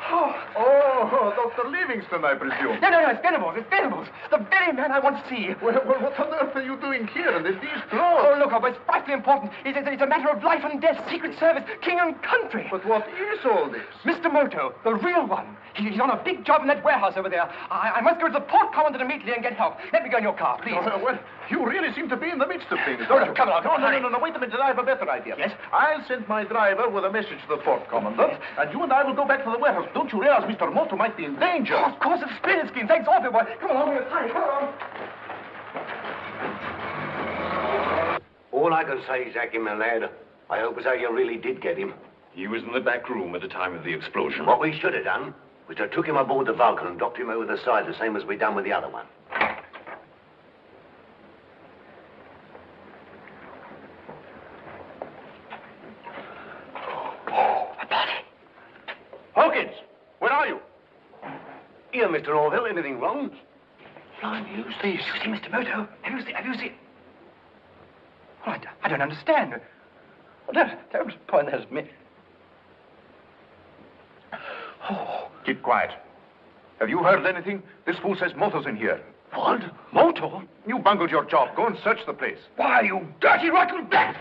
Oh, Dr. Livingston, I presume. No, it's Venables. It's Venables. The very man I want to see. Well, what on earth are you doing here in these clothes? Oh, look, it's frightfully important. It's a matter of life and death, Secret Service, king and country. But what is all this? Mr. Moto, the real one. He's on a big job in that warehouse over there. I must go to the port commandant immediately and get help. Let me go in your car, please. Well, you really seem to be in the midst of things, Oh, don't no, you? come along. No, wait a minute. I have a better idea. Yes? I'll send my driver with a message to the port commandant, and you and I will go back to the warehouse. Don't you realize Mr. Moto might be in danger? Oh, of course, it's a splendid scheme. Thanks awfully, boy. Come along, we're tired. Come along. All I can say, Jackie, my lad, I hope as how you really did get him. He was in the back room at the time of the explosion. What we should have done was to took him aboard the Vulcan and dropped him over the side, the same as we done with the other one. Hawkins, where are you? Here, Mr. Orville, anything wrong? Blimey, who's this? You see, Mr. Moto? Have you seen? Oh, I don't understand. Well, don't point that at me. Oh. Keep quiet. Have you heard anything? This fool says Moto's in here. What? Moto? You bungled your job. Go and search the place. Why, you dirty, rotten bat!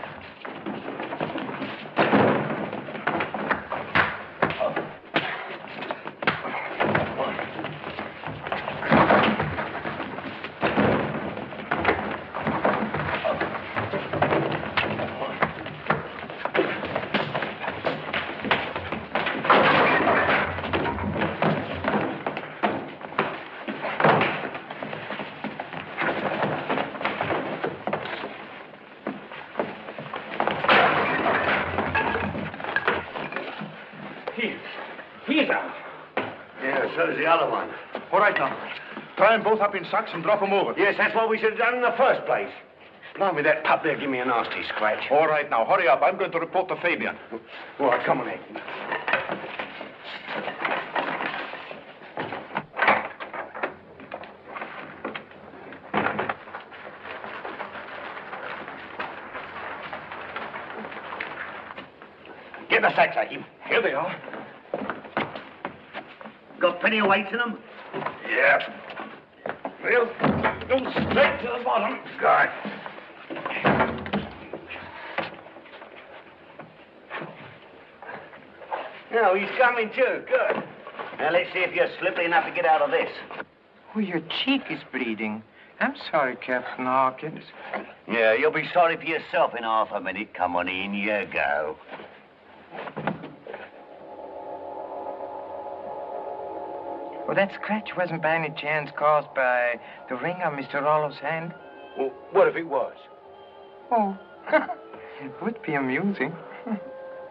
So does the other one. All right, now. Tie them both up in sacks and drop them over. Yes, that's what we should have done in the first place. Blimey, that pup there give me a nasty scratch. All right, now, hurry up. I'm going to report to Fabian. All right, come on in. Get the sacks, Aki. Here they are. Got plenty of weight in them? Yeah. Well, go straight to the bottom. Good. Now, he's coming too. Good. Now, let's see if you're slippery enough to get out of this. Oh, your cheek is bleeding. I'm sorry, Captain Hawkins. Yeah, you'll be sorry for yourself in half a minute. Come on in, you go. Well, that scratch wasn't by any chance caused by the ring on Mr. Rollo's hand? Well, what if it was? Oh, it would be amusing.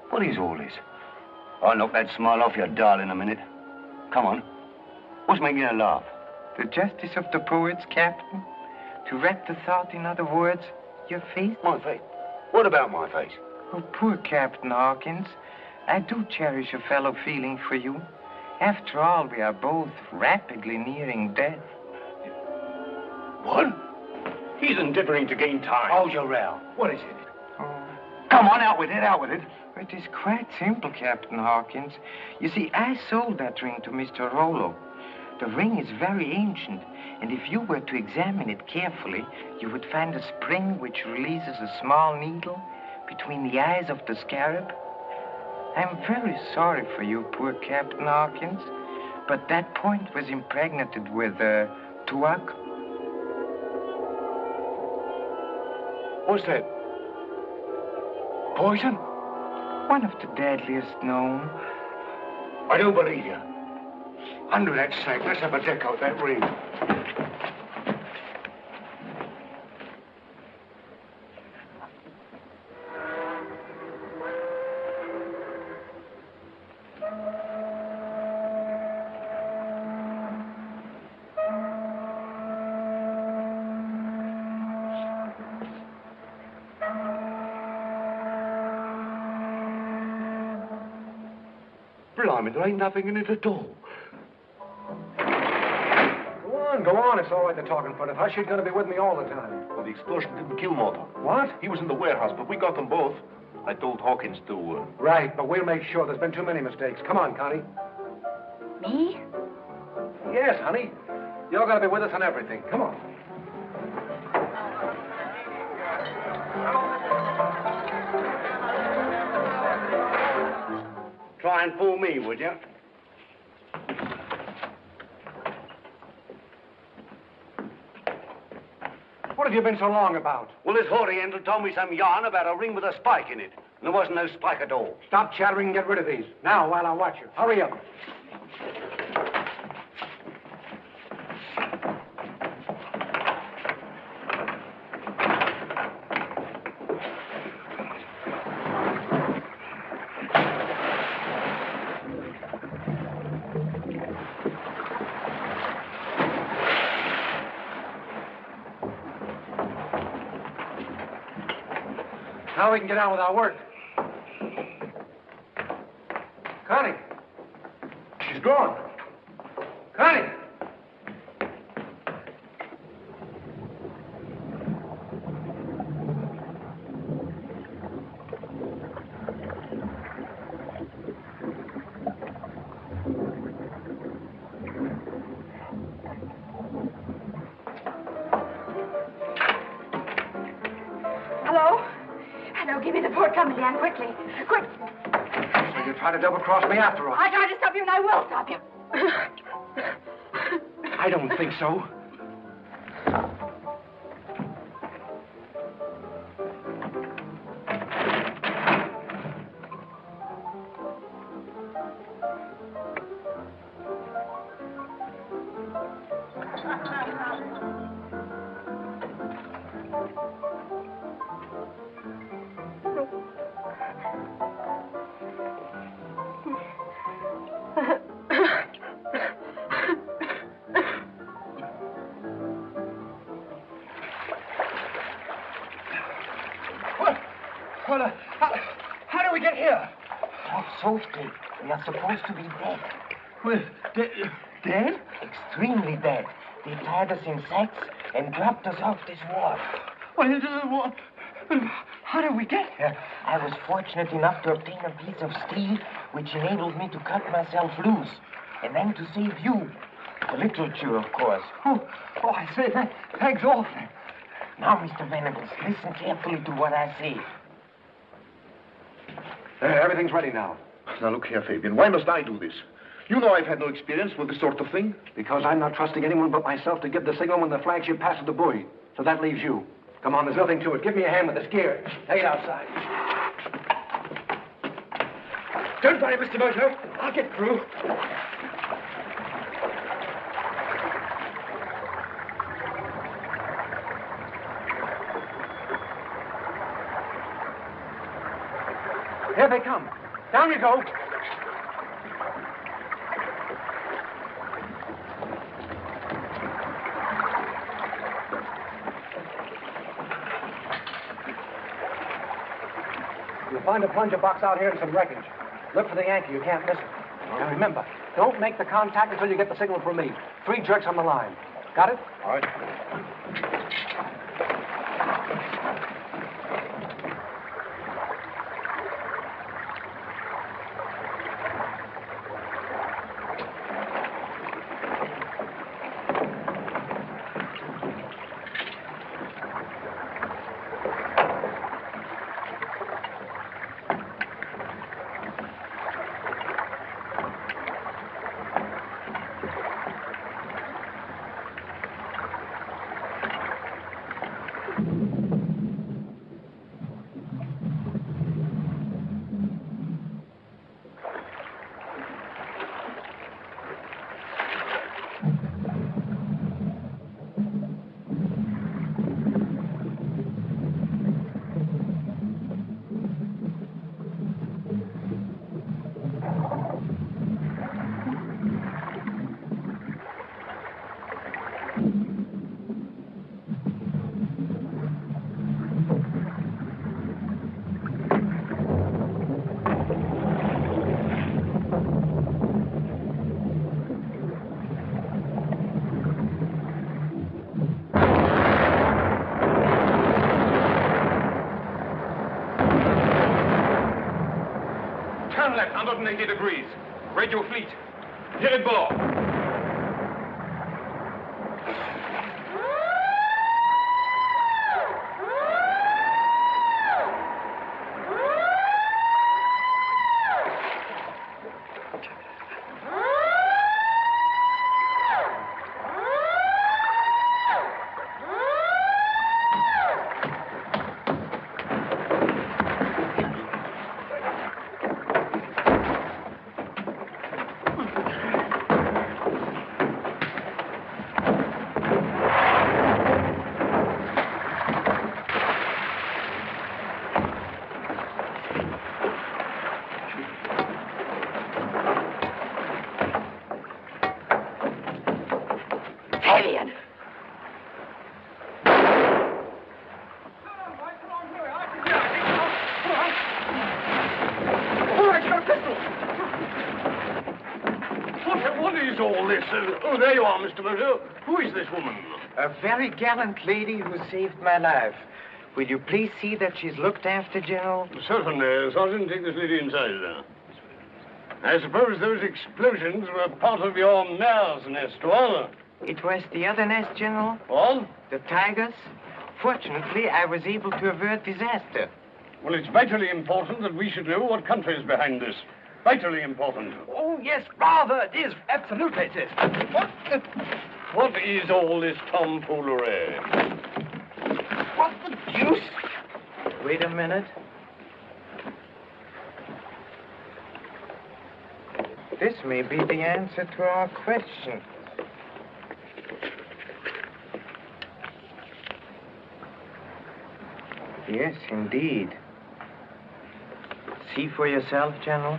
What is all this? I'll knock that smile off your doll in a minute. Come on. What's making you laugh? The justice of the poets, Captain. To wrap the thought in other words, your face. My face? What about my face? Oh, poor Captain Hawkins. I do cherish a fellow feeling for you. After all, we are both rapidly nearing death. What? He's endeavoring to gain time. Hold your row. What is it? Oh. Come on, out with it, out with it. It is quite simple, Captain Hawkins. You see, I sold that ring to Mr. Rollo. The ring is very ancient, and if you were to examine it carefully, you would find a spring which releases a small needle between the eyes of the scarab. I'm very sorry for you, poor Captain Hawkins, but that point was impregnated with, tuak. What's that? Poison? One of the deadliest known. I don't believe you. Under that sack, let's have a deck out that ring. Blimey, there ain't nothing in it at all. Go on. It's all right to talk in front of her. She's going to be with me all the time. Well, the explosion didn't kill Moto. What? He was in the warehouse, but we got them both. I told Hawkins to... Right, but we'll make sure. There's been too many mistakes. Come on, Connie. Me? Yes, honey. You're going to be with us on everything. Come on. Try and fool me, would you? What have you been so long about? Well, this Oriental told me some yarn about a ring with a spike in it. And there wasn't no spike at all. Stop chattering and get rid of these. Now, while I watch you. Hurry up. Now we can get on with our work. Connie. She's gone. Connie. Give me the port company, Anne, quickly. Quick. So you're trying to double-cross me after all? I tried to stop you, and I will stop you. I don't think so. How do we get here? Not softly. We are supposed to be dead. Well, dead? Extremely dead. They tied us in sacks and dropped us off this wharf. How did we get here? I was fortunate enough to obtain a piece of steel which enabled me to cut myself loose. And then to save you. The literature, of course. Oh, I say, thanks awfully. Now, Mr. Venables, listen carefully to what I say. Everything's ready now. Now, look here, Fabian. Why must I do this? You know I've had no experience with this sort of thing. Because I'm not trusting anyone but myself to give the signal when the flagship passes the buoy. So that leaves you. Come on, there's nothing to it. Give me a hand with this gear. Take it outside. Don't worry, Mr. Moto. I'll get through. Here they come. Down you go. You'll find a plunger box out here and some wreckage. Look for the Yankee. You can't miss it. Now remember, don't make the contact until you get the signal from me. 3 jerks on the line. Got it? All right. Turn left, 180 degrees. Radio fleet. Hit it ball. Oh, there you are, Mr. Moto. Who is this woman? A very gallant lady who saved my life. Will you please see that she's looked after, General? Certainly. Sergeant, take this lady inside there. I suppose those explosions were part of your mare's nest, was it? Was the other nest, General. What? The tigers. Fortunately, I was able to avert disaster. Well, it's vitally important that we should know what country is behind this. Vitally important. Oh, yes, rather. It is. Absolutely it is. What is all this tomfoolery? What the deuce? Wait a minute. This may be the answer to our question. Yes, indeed. See for yourself, General.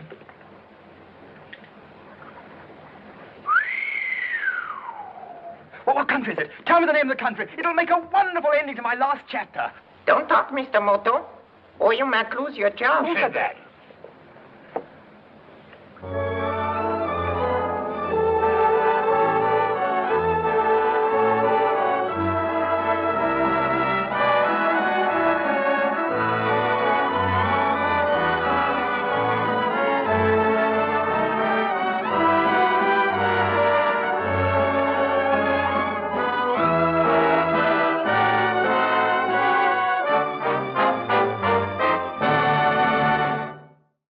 Well, what country is it? Tell me the name of the country. It'll make a wonderful ending to my last chapter. Don't talk, Mr. Moto, or you might lose your job. Who said that?